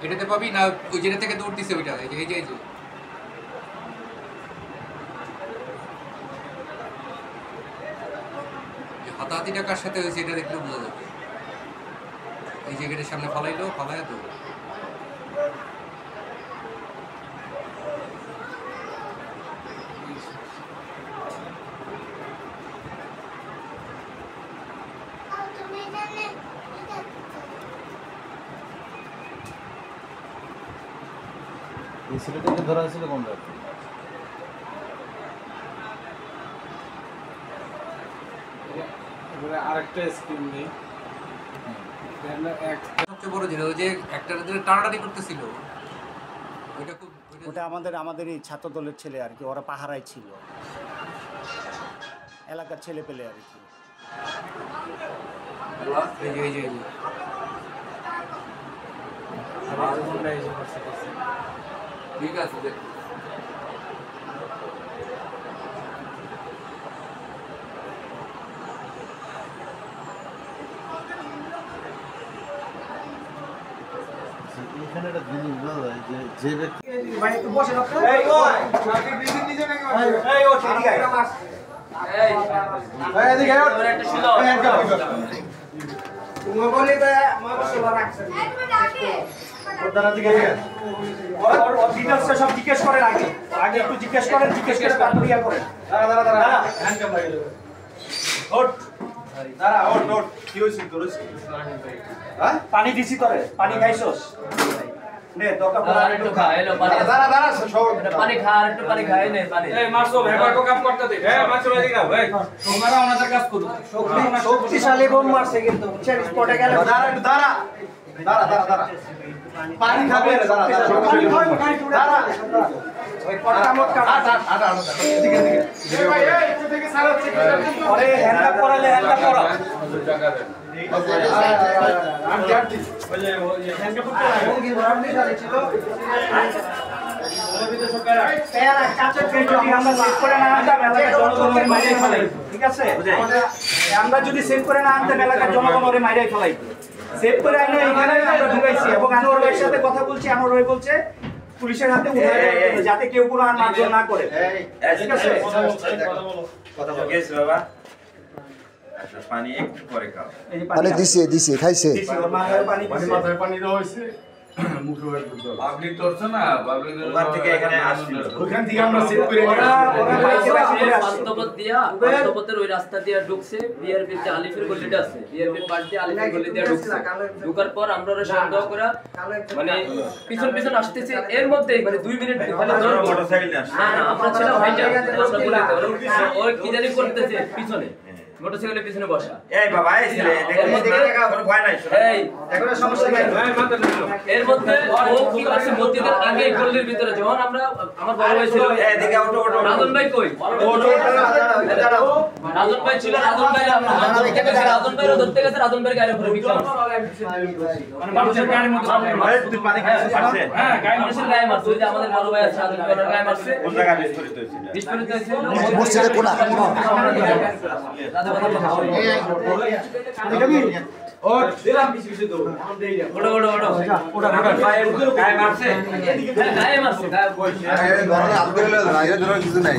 এটাতে পাবি না ওই যেটা থেকে দৌড় দিছে ওইটা এই যে হাতাহাতিটা কার সাথে হয়েছে এটা দেখলে বোঝা যাবে। এই যে গেটের সামনে ফালাইলো ফালায় তো এই ছেলেটাকে ধরা হয়েছিল কোন রাতে? আরেকটা স্কিম নেই। সবচেয়ে বড় জিনিস ওই যে একটা টানাটানি করতেছিল ওটা আমাদেরই ছাত্র দলের ছেলে আর কি, ওরা পাহারায় ছিল, এলাকার ছেলে পেলে আর কি। ঠিক আছে এখানে একটা জিনিস বোঝা যায় যে ব্যক্তি সব জিজ্ঞেস করেন আগে একটু জিজ্ঞেস করেন, জিজ্ঞেস করে তারপর ইয়া করেন। পানি দিছি তোরে, পানি খাইছস? নে দরকার পড়লে একটু খা। এলো পানি পানি খা, আর একটু পানি খাই নে পানি। এই মাসো ভেগা কো কাম করতে দে। হ্যাঁ মাসো ভাই দিগা ভাই তোমরা ওনাদের কাজ করো। শক্তিশালী বোম মারছে কিন্তু বুঝছেন, স্পটে গেলে দাঁড়া পানি খাবে না, দাঁড়া ওই পটকা মত কাটা এদিকে ভাই এই একটু থেকে সার হচ্ছে আরে হ্যান্ডআপ করালে হ্যান্ডআপ করা জায়গা দেন আমি জানতি ওই যে হ্যান্ডআপ করতে হয় রামনি সাথে ছিল আমরা যদি সেভ করে না আনতে এলাকার জনগণ ওরে মাইরাই ফেলাই, সেভ করে আইনে এখানে আমরা ঢুকাইছি এবং আনোয়ার ভাইয়ের সাথে কথা বলছি। আনোয়ার ভাই বলছে পুলিশের হাতে উঠায় যাতে কেউ কোনো আর মারধর না করে। ঠিক আছে কথা বল গেছ বাবা। আচ্ছা পানি একটু পরে খাও। পানি দিছে খাইছে মাথায় পানি দেওয়া হইছে মুখে হয়ে দুধ পাবলিক করছ না পাবলিক ওখান থেকে এখানে আসছিল ওখান থেকে আমরা সেভ করে পান্তপথের ওই রাস্তা দিয়ে ঢুকছে বিআরপির যে আলিফের গলিটা আছে, বিআরপির পাশ দিয়ে আলিফের গলি দিয়ে ঢুকছে। ঢোকার পর আমরা ওরা সন্দেহ করে মানে পিছন আসতেছে, এর মধ্যেই মানে 2 মিনিট ওখানে মোটরসাইকেল নিয়ে আসছে। না আমরা ছিলাম হাইটা, আমরা বলে ওই কি জানি করতেছে পিছনে, মোটরসাইকেলের পিছনে বসা। এই বাবা এই ছেলে দেখো কোনো ভয় নাই। এই এখন সমস্যা নাই, এর মধ্যে ও কি করছে মসজিদের আগে গলির ভিতরে যখন আমরা আমার বড় ভাই ছিল এই দিকে ওটো রাজন ভাই কই রাজন ভাই ছিল, রাজন ভাই আমরা রাজন ভাই ধরতে গেছে, রাজন ভাই গায়ের উপরে বিক্রম মানে মানুষের গায়ের মধ্যে তুই পানি খাইছিস? হ্যাঁ গায়ে মানুষের গায়ে মারছে, ওই যে আমাদের বড় ভাই আছে রাজন ভাই ওর গায়ে মারছে। কোন জায়গায় বিস্ফোরিত হয়েছিল? বিস্ফোরিত হয়েছে মসজিদে কোনা ও দিলাম কিছু কিছু দাও ওটা গায়ে মারছে, গায়ে মারছে গায়ে কিছু নাই